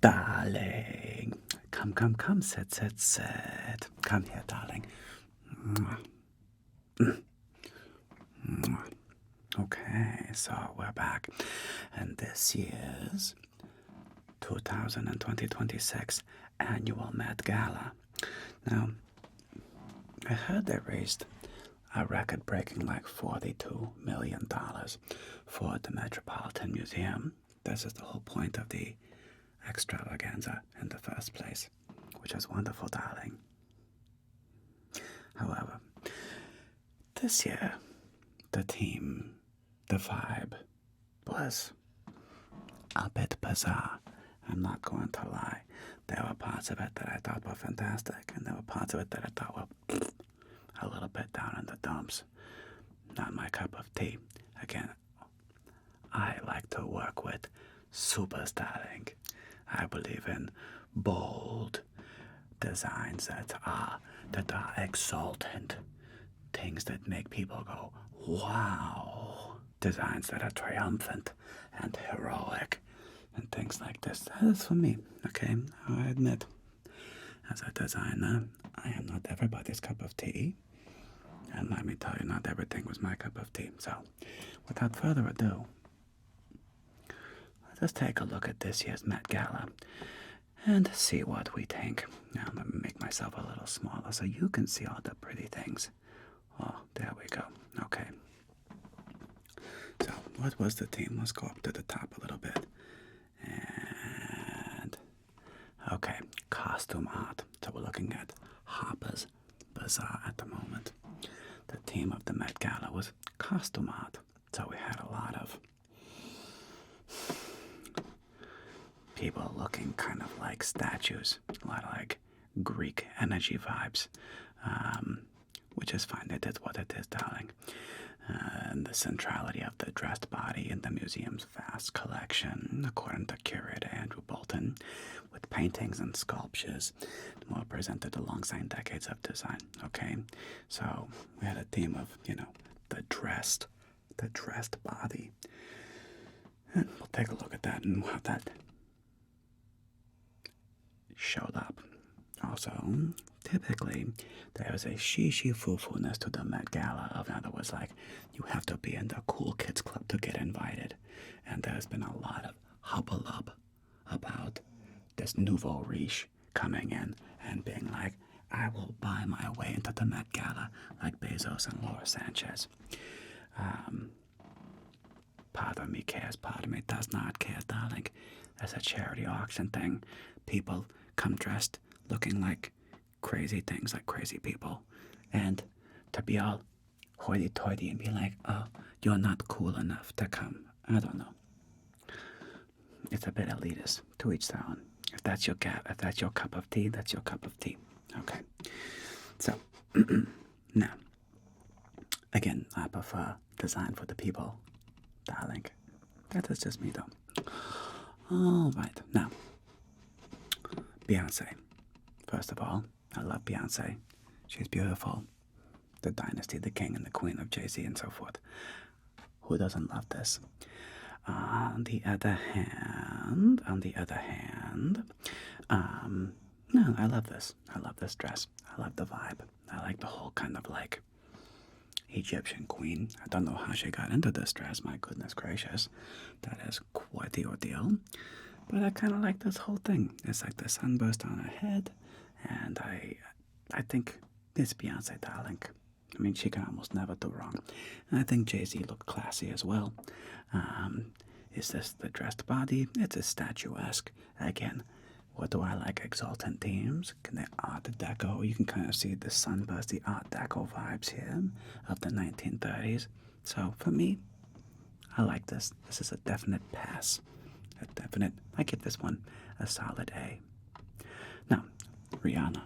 Darling. Come, sit. Come here, darling. Okay, so we're back. And this year's 2026 annual Met Gala. Now, I heard they raised a record-breaking like $42 million for the Metropolitan Museum. This is the whole point of the extravaganza in the first place, which is wonderful, darling. However, this year, the theme, the vibe, was a bit bizarre. I'm not going to lie. There were parts of it that I thought were fantastic, and there were parts of it that I thought were a little bit down in the dumps. Not my cup of tea. Again, I like to work with superstyling. I believe in bold designs that are exultant. Things that make people go, wow. Designs that are triumphant and heroic and things like this. That is for me, okay? I admit, as a designer, I am not everybody's cup of tea. And let me tell you, not everything was my cup of tea. So, without further ado, let's take a look at this year's Met Gala and see what we think. Now, let me make myself a little smaller so you can see all the pretty things. Oh, there we go. Okay. So, what was the theme? Let's go up to the top a little bit. And, okay, costume art. So we're looking at Harper's Bazaar at the moment. The theme of the Met Gala was costume art. So we had a lot of people looking kind of like statues, a lot of like Greek energy vibes, which is fine. It is what it is, darling. And the centrality of the dressed body in the museum's vast collection, according to curator Andrew Bolton, with paintings and sculptures more presented alongside decades of design. Okay, so we had a theme of, the dressed body. And we'll take a look at that and how that showed up. Also, typically, there's a foo-ness to the Met Gala. In other words, like, you have to be in the cool kids club to get invited. And there's been a lot of hubbub about this nouveau riche coming in and being like, I will buy my way into the Met Gala like Bezos and Laura Sanchez. Part of me cares, part of me does not care, darling. As a charity auction thing, people come dressed looking like crazy things, like crazy people. And to be all hoity-toity and be like, oh, you're not cool enough to come. I don't know. It's a bit elitist, to each their own. If that's your cup of tea, that's your cup of tea. Okay. So, now, again, I prefer design for the people, darling. That is just me, though. All right. Now, Beyonce. First of all, I love Beyonce. She's beautiful. The dynasty, the king and the queen of Jay-Z and so forth. Who doesn't love this? On the other hand, no, I love this. I love this dress. I love the vibe. I like the whole kind of like Egyptian queen. I don't know how she got into this dress. My goodness gracious. That is quite the ordeal. But I kind of like this whole thing. It's like the sunburst on her head. And I think it's Beyonce, darling. I mean, she can almost never do wrong. And I think Jay-Z looked classy as well. Is this the dressed body? It's a statuesque. Again, what do I like? Exultant themes. Can they Art Deco? You can kind of see the sunburst, the Art Deco vibes here of the 1930s. So for me, I like this. This is a definite pass. I give this one a solid A. Now, Rihanna.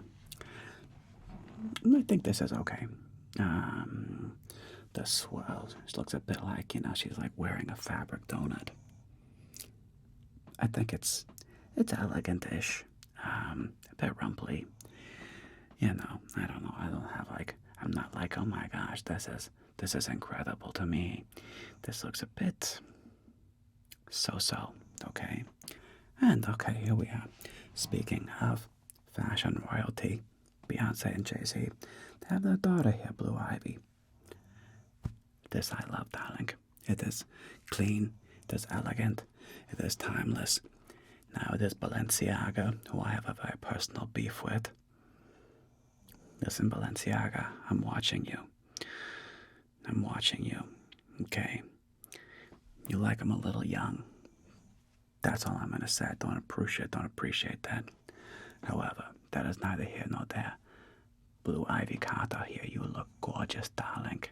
I think this is okay. The swirls. She looks a bit like, she's like wearing a fabric donut. I think it's elegant-ish. A bit rumply. I don't know. I'm not like, oh my gosh, this is incredible to me. This looks a bit so-so, okay? And okay, here we are. Speaking of fashion royalty, Beyonce and Jay-Z, they have their daughter here, Blue Ivy. This I love, darling. It is clean, it is elegant, it is timeless. Now it is Balenciaga, who I have a very personal beef with. Listen, Balenciaga, I'm watching you. I'm watching you, okay? You like him a little young. That's all I'm gonna say. I don't appreciate that. However, that is neither here nor there. Blue Ivy Carter here, you look gorgeous, darling.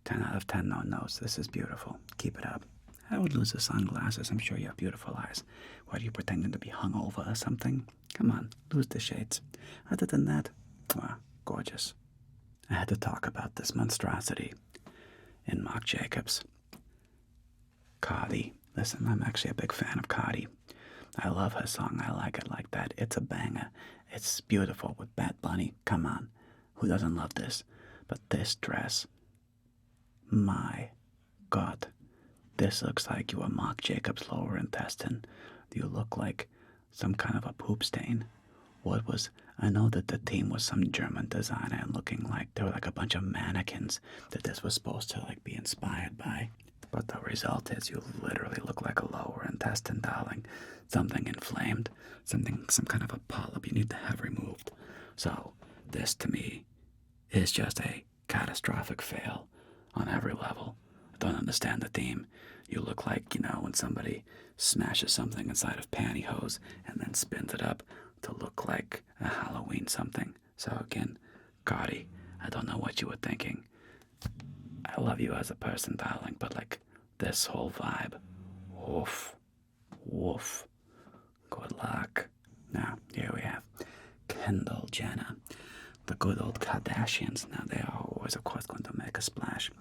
10 out of 10 no-nos. This is beautiful. Keep it up. I would lose the sunglasses. I'm sure you have beautiful eyes. What, are you pretending to be hungover or something? Come on, lose the shades. Other than that, gorgeous. I had to talk about this monstrosity in Marc Jacobs. Cardi. Listen, I'm actually a big fan of Cardi. I love her song. I like it like that. It's a banger. It's beautiful with Bad Bunny. Come on. Who doesn't love this? But this dress, my God. This looks like you are Marc Jacobs' lower intestine. You look like some kind of a poop stain. What was... I know that the team was some German designer and looking like they were like a bunch of mannequins that this was supposed to like be inspired by. But the result is you literally look like a lower intestine, darling. Something inflamed. Some kind of a polyp you need to have removed. So this to me is just a catastrophic fail on every level. I don't understand the theme. You look like, when somebody smashes something inside of pantyhose and then spins it up to look like a Halloween something. So again, Cardi, I don't know what you were thinking. I love you as a person, darling, but like this whole vibe, woof, woof. Good luck. Now, here we have Kendall Jenner, the good old Kardashians. Now, they are always, of course, going to make a splash.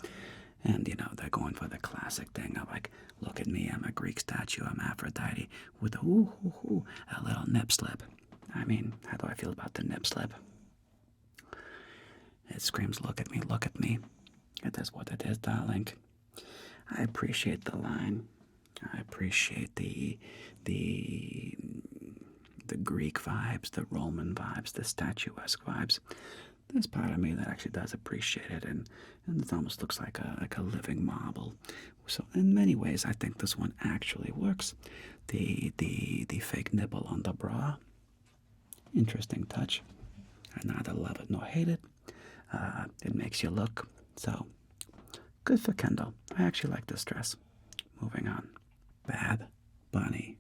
And, they're going for the classic thing of like, look at me, I'm a Greek statue, I'm Aphrodite, with a a little nip slip. I mean, how do I feel about the nip slip? It screams, look at me, look at me. It is what it is, darling. I appreciate the line. I appreciate the Greek vibes, the Roman vibes, the statuesque vibes. There's part of me that actually does appreciate it, and it almost looks like a living marble. So in many ways, I think this one actually works. The fake nipple on the bra, interesting touch. I neither love it nor hate it. It makes you look. So good for Kendall. I actually like this dress. Moving on. Bad Bunny.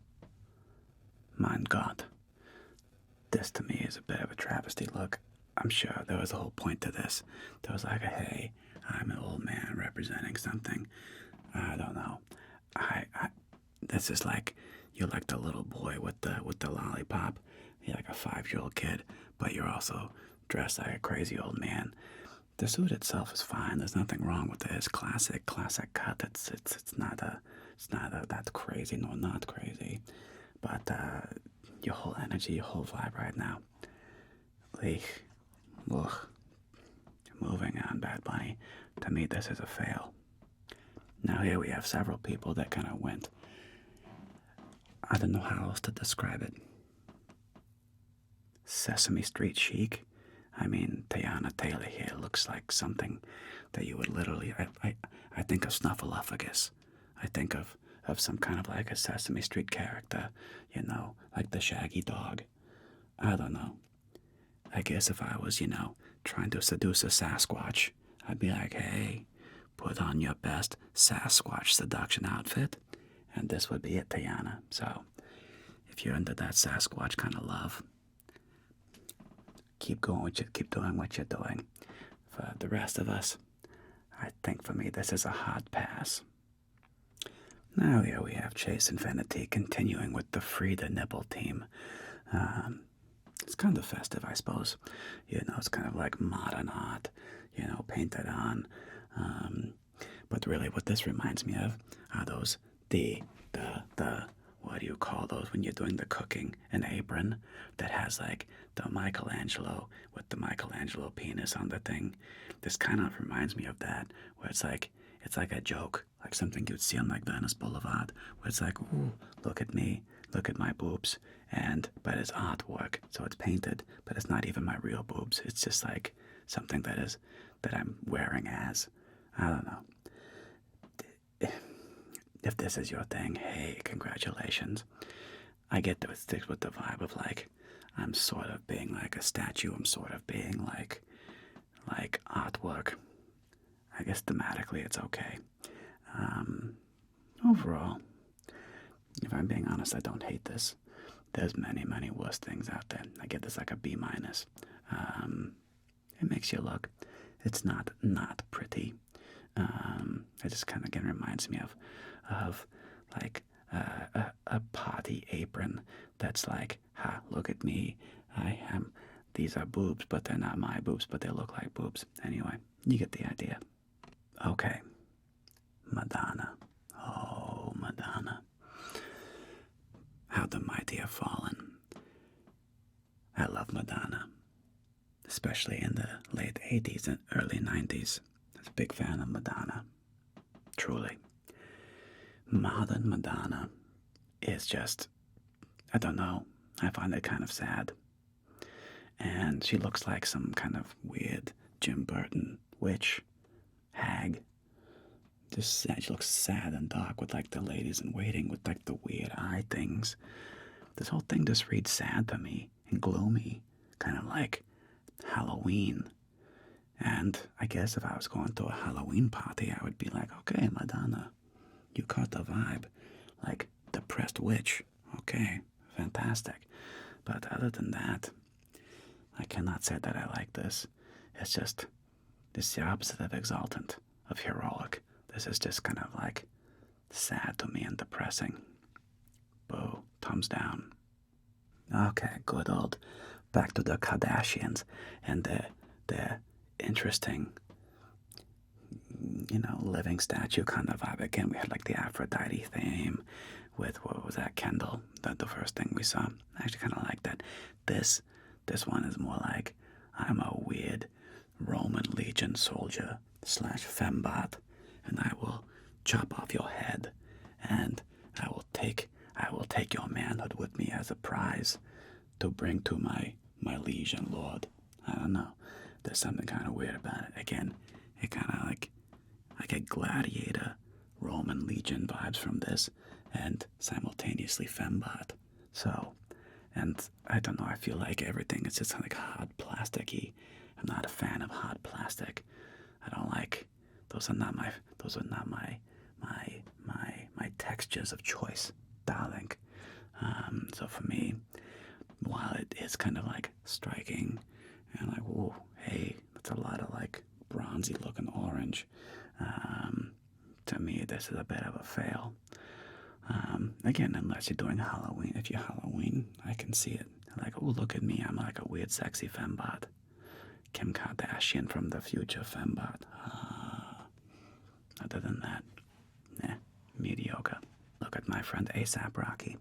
Mein Gott. This to me is a bit of a travesty look. I'm sure there was a whole point to this. There was like hey, I'm an old man representing something. I don't know. This is like, you're like the little boy with the lollipop. You're like a 5-year-old kid, but you're also dressed like a crazy old man. The suit itself is fine. There's nothing wrong with it. It's classic cut. It's not that crazy nor not crazy. But your whole energy, your whole vibe right now. Ugh. Moving on, Bad Bunny. To me, this is a fail. Now here we have several people that kind of went. I don't know how else to describe it. Sesame Street chic. I mean, Teyana Taylor here looks like something that you would literally... I think of Snuffleupagus. I think of some kind of like a Sesame Street character, like the Shaggy Dog. I don't know. I guess if I was, trying to seduce a Sasquatch, I'd be like, hey, put on your best Sasquatch seduction outfit, and this would be it, Teyana. So, if you're into that Sasquatch kind of love, keep doing what you're doing. For the rest of us, I think for me this is a hard pass. Now here we have Chase Infiniti continuing with the Free the Nipple team. It's kind of festive, I suppose. It's kind of like modern art, painted on. But really what this reminds me of are those, the what do you call those when you're doing the cooking? An apron that has like the Michelangelo with the Michelangelo penis on the thing. This kind of reminds me of that, where it's like a joke, like something you'd see on like Venice Boulevard, where it's like, ooh, look at me, look at my boobs, but it's artwork, so it's painted, but it's not even my real boobs. It's just like something that I'm wearing as, I don't know. If this is your thing, hey, congratulations. I get that it sticks with the vibe of like, I'm sort of being like a statue. I'm sort of being like artwork. I guess thematically it's okay. Overall, if I'm being honest, I don't hate this. There's many, many worse things out there. I get this like a B minus. It makes you look. It's not pretty. It just kind of again reminds me of like a party apron that's like, ha, look at me. These are boobs, but they're not my boobs, but they look like boobs. Anyway, you get the idea. Okay, Madonna. Oh, Madonna. How the mighty have fallen. I love Madonna, especially in the late 80s and early 90s. I was a big fan of Madonna, truly. Modern Madonna is just, I don't know, I find it kind of sad. And she looks like some kind of weird Jim Burton witch, hag. Just sad. She looks sad and dark with like the ladies in waiting with like the weird eye things. This whole thing just reads sad to me and gloomy, kind of like Halloween. And I guess if I was going to a Halloween party, I would be like, okay, Madonna, you caught the vibe. Like, depressed witch. Okay, fantastic. But other than that, I cannot say that I like this. It's the opposite of exultant, of heroic. This is just kind of like sad to me and depressing. Boo, thumbs down. Okay, good old. Back to the Kardashians and their interesting, living statue kind of vibe. Again, we had like the Aphrodite theme with, what was that, Kendall, the first thing we saw. I actually kind of like that. This one is more like, I'm a weird Roman legion soldier / fembot, and I will chop off your head, and I will take your manhood with me as a prize to bring to my liege and lord. I don't know. There's something kind of weird about it. Again, it kind of like, I get gladiator Roman legion vibes from this, and simultaneously fembot. So, and I don't know, I feel like everything is just like hard plasticky. I'm not a fan of hard plastic. I don't like, those are not my textures of choice, darling. So for me, while it is kind of like striking and like, whoa, hey, that's a lot of like bronzy looking orange. To me, this is a bit of a fail. Again, unless you're doing Halloween. If you're Halloween, I can see it. Like, oh, look at me. I'm like a weird, sexy fembot. Kim Kardashian from the future fembot. Other than that, mediocre. Look at my friend A$AP Rocky.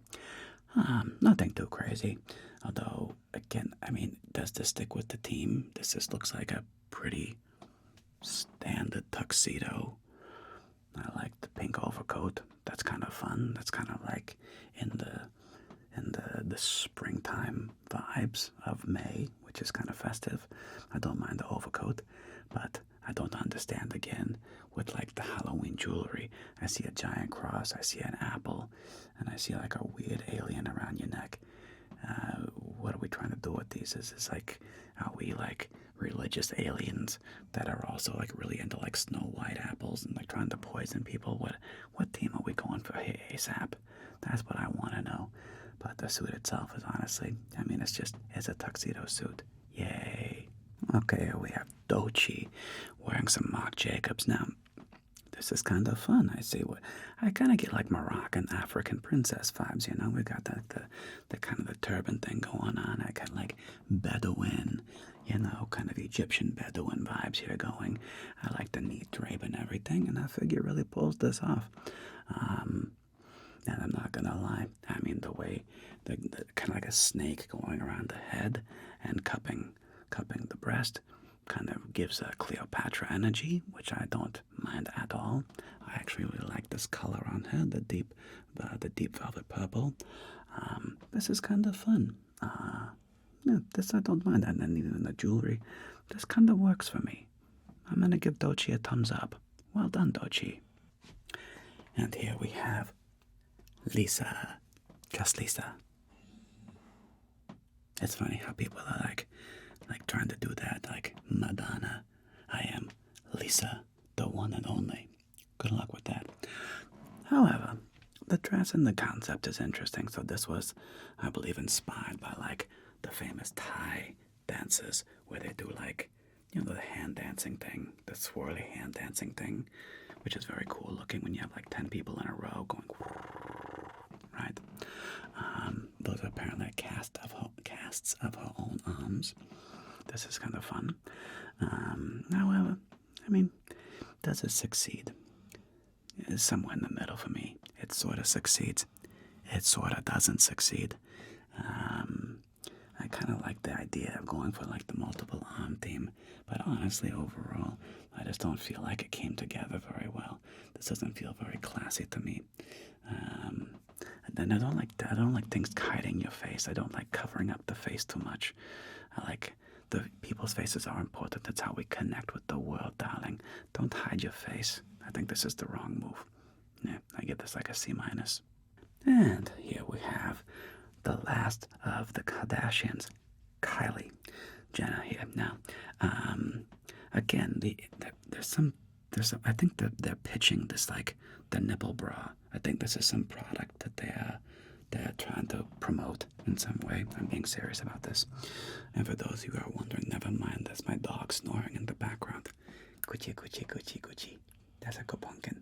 Nothing too crazy. Although, again, I mean, does this stick with the theme? This just looks like a pretty standard tuxedo. I like the pink overcoat. That's kind of fun. That's kind of like in the springtime vibes of May, which is kind of festive. I don't mind the overcoat, but I don't understand again with like the Halloween jewelry. I see a giant cross, I see an apple, and I see like a weird alien around your neck. What are we trying to do with these? Is this like, are we like religious aliens that are also like really into like Snow White apples and like trying to poison people? What theme are we going for here, A$AP? That's what I want to know. But the suit itself is honestly, I mean, it's a tuxedo suit. Yay. Okay, here we have Doechii wearing some Marc Jacobs. Now, this is kind of fun. I kind of get like Moroccan African princess vibes, you know? We got the kind of the turban thing going on. I got like Bedouin, kind of Egyptian Bedouin vibes here going. I like the neat drape and everything, and I figure it really pulls this off. And I'm not gonna lie, I mean, the way, the kind of like a snake going around the head and cupping the breast kind of gives a Cleopatra energy, which I don't mind at all. I actually really like this color on her, the deep velvet purple. This is kind of fun. Yeah, this I don't mind, and then even the jewelry. This kind of works for me. I'm gonna give Doechii a thumbs up. Well done, Doechii. And here we have Lisa. Just Lisa. It's funny how people are like trying to do that, like Madonna. I am Lisa, the one and only. Good luck with that. However, the dress and the concept is interesting. So this was, I believe, inspired by like the famous Thai dances where they do like, the hand dancing thing, the swirly hand dancing thing, which is very cool looking when you have like 10 people in a row going, right? Those are apparently casts of her own arms. This is kind of fun. However, I mean, does it succeed? It's somewhere in the middle for me. It sort of succeeds. It sort of doesn't succeed. I kind of like the idea of going for like the multiple arm theme, but honestly, overall, I just don't feel like it came together very well. This doesn't feel very classy to me. And I don't like things hiding your face. I don't like covering up the face too much. I like the people's faces are important. That's how we connect with the world, darling. Don't hide your face. I think this is the wrong move. Yeah, I give this like a C-. And here we have the last of the Kardashians, Kylie Jenner here. Now, again, I think that they're pitching this like the nipple bra. I think this is some product that they're trying to promote in some way. I'm being serious about this. And for those of you who are wondering, never mind, that's my dog snoring in the background. Gucci, Gucci, Gucci, Gucci. That's a Kopunkin.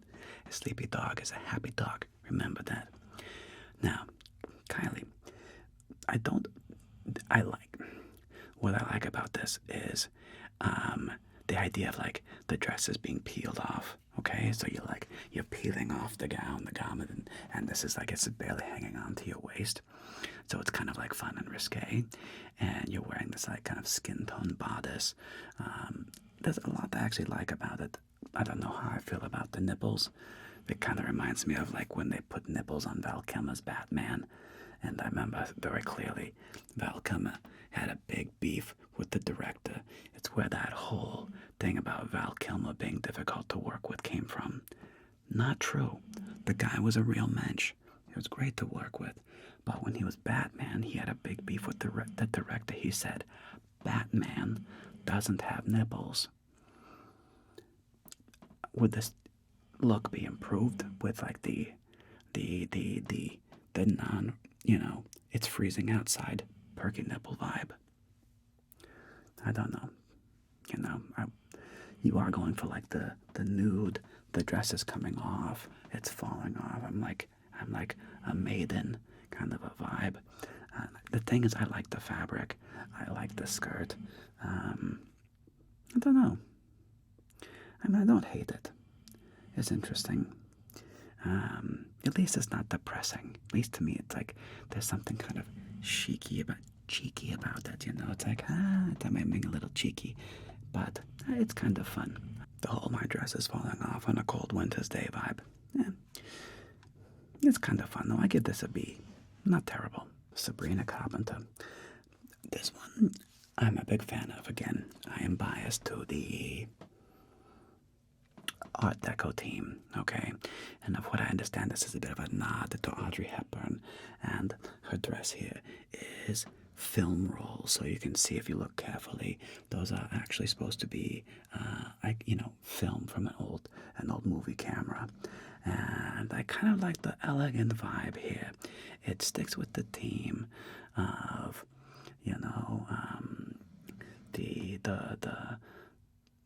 A sleepy dog is a happy dog. Remember that. Now, Kylie, what I like about this is the idea of like the dress is being peeled off. Okay, so you're peeling off the garment, and this is like it's barely hanging on to your waist. So it's kind of like fun and risque, and you're wearing this like kind of skin tone bodice. There's a lot to actually like about it. I don't know how I feel about the nipples. It kind of reminds me of like when they put nipples on Val Kilmer's Batman. And I remember very clearly Val Kilmer had a big beef with the director. It's where that whole thing about Val Kilmer being difficult to work with came from. Not true. The guy was a real mensch. He was great to work with. But when he was Batman, he had a big beef with the director. He said, Batman doesn't have nipples. Would this look be improved with like the non, it's freezing outside, perky nipple vibe? I don't know. You are going for like the nude, the dress is coming off, it's falling off. I'm like a maiden kind of a vibe. The thing is, I like the fabric. I like the skirt. I don't know. I mean, I don't hate it. It's interesting. At least it's not depressing. At least to me, it's like there's something kind of cheeky about it. It's like that might be a little cheeky, but it's kind of fun. The whole my dress is falling off on a cold winter's day vibe. Yeah, it's kind of fun though. I give this a B. Not terrible. Sabrina Carpenter. This one I'm a big fan of. Again, I am biased to the Art Deco team, okay? And of what I understand, this is a bit of a nod to Audrey Hepburn, and her dress here is film rolls, so you can see if you look carefully, those are actually supposed to be, film from an old movie camera. And I kind of like the elegant vibe here. It sticks with the theme of,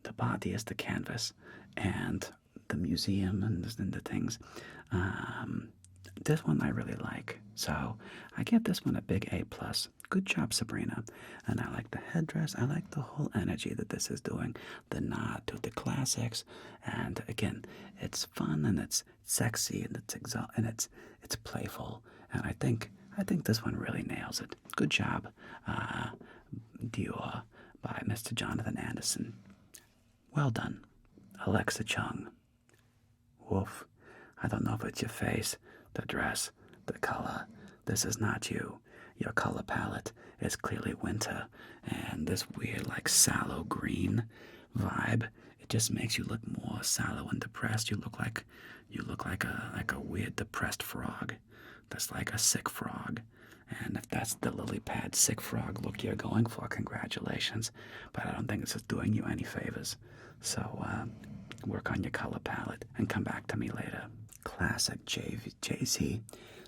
the body is the canvas, and the museum and the things. This one I really like, so I give this one a big A+. Good job, Sabrina. And I like the headdress. I like the whole energy that this is doing. The nod to the classics, and again, it's fun and it's sexy and it's playful. And I think this one really nails it. Good job, Dior by Mr. Jonathan Anderson. Well done, Alexa Chung. Woof. I don't know if it's your face, the dress, the color, This is not you. Your color palette is clearly winter, and this weird, like, sallow green vibe, it just makes you look more sallow and depressed. You look like a weird depressed frog. That's like a sick frog. And if that's the lily pad sick frog look you're going for, congratulations. But I don't think this is doing you any favors. So work on your color palette and come back to me later. Classic Jay-Z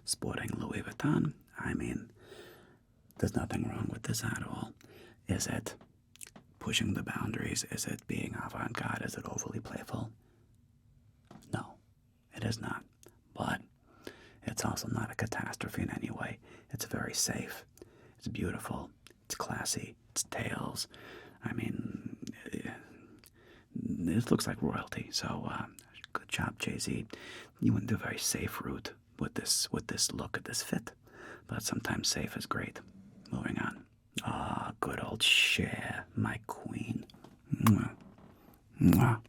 sporting Louis Vuitton. I mean, there's nothing wrong with this at all. Is it pushing the boundaries? Is it being avant-garde? Is it overly playful? No, it is not. But it's also not a catastrophe in any way. It's very safe. It's beautiful. It's classy. It's tails. I mean, it looks like royalty. So good job, Jay-Z. You went the very safe route with this look at this fit. But sometimes safe is great. Moving on. Ah, good old Cher, my queen. Mwah. Mwah.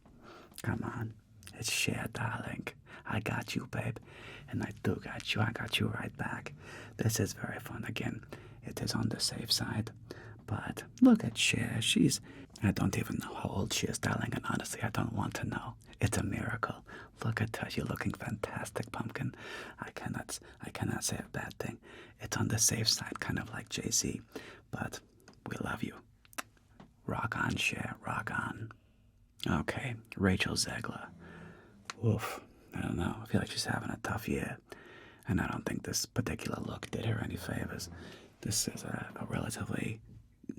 Come on. It's Cher, darling. I got you, babe. And I do got you. I got you right back. This is very fun. Again, it is on the safe side. But look at Cher. I don't even know how old she is, darling. And honestly, I don't want to know. It's a miracle. Look at her. You're looking fantastic, pumpkin. I cannot say a bad thing. It's on the safe side, kind of like Jay-Z. But we love you. Rock on, Cher. Rock on. Okay, Rachel Zegler. Oof. I don't know. I feel like she's having a tough year. And I don't think this particular look did her any favors. This is a relatively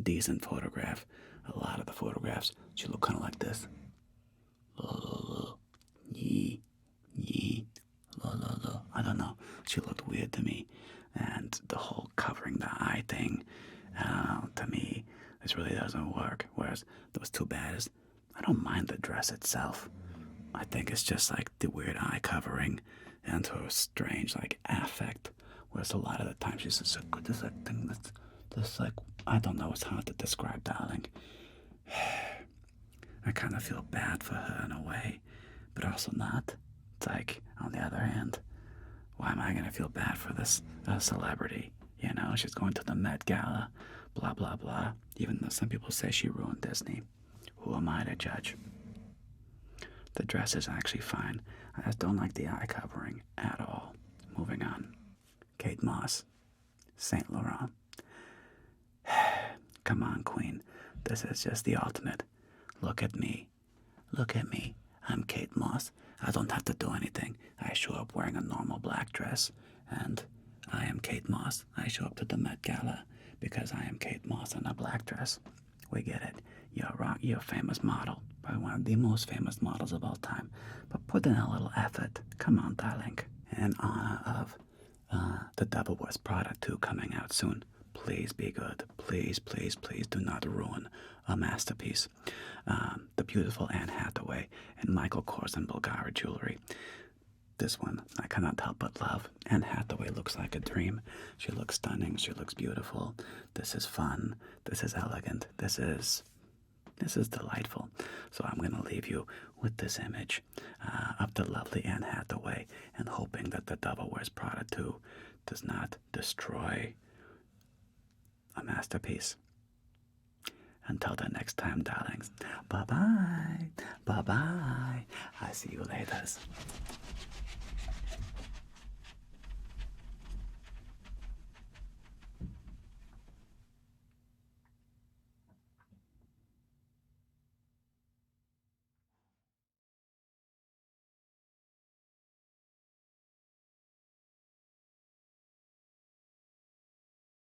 decent photograph. A lot of the photographs, she looked kind of like this. I don't know. She looked weird to me. And the whole covering the eye thing, to me, this really doesn't work. Whereas those two bads, I don't mind the dress itself. I think it's just like the weird eye covering and her strange like affect. Whereas a lot of the time she's just like, this like thing that's just like, I don't know, it's hard to describe, darling. I kind of feel bad for her in a way, but also not. It's like, on the other hand, why am I going to feel bad for this celebrity? You know, she's going to the Met Gala, blah, blah, blah. Even though some people say she ruined Disney. Who am I to judge? The dress is actually fine. I just don't like the eye covering at all. Moving on. Kate Moss, Saint Laurent. Come on, queen. This is just the ultimate. Look at me. Look at me. I'm Kate Moss. I don't have to do anything. I show up wearing a normal black dress, and I am Kate Moss. I show up to the Met Gala because I am Kate Moss in a black dress. We get it. You're a famous model. Probably one of the most famous models of all time. But put in a little effort. Come on, darling. In honor of the Double Worst Prada 2 coming out soon. Please be good. Please, please, please do not ruin a masterpiece. The beautiful Anne Hathaway and Michael Kors and Bulgari jewelry. This one, I cannot help but love. Anne Hathaway looks like a dream. She looks stunning. She looks beautiful. This is fun. This is elegant. This is delightful. So I'm going to leave you with this image of the lovely Anne Hathaway and hoping that the Devil Wears Prada 2 does not destroy a masterpiece. Until the next time, darlings. Bye-bye. Bye-bye. I see you later.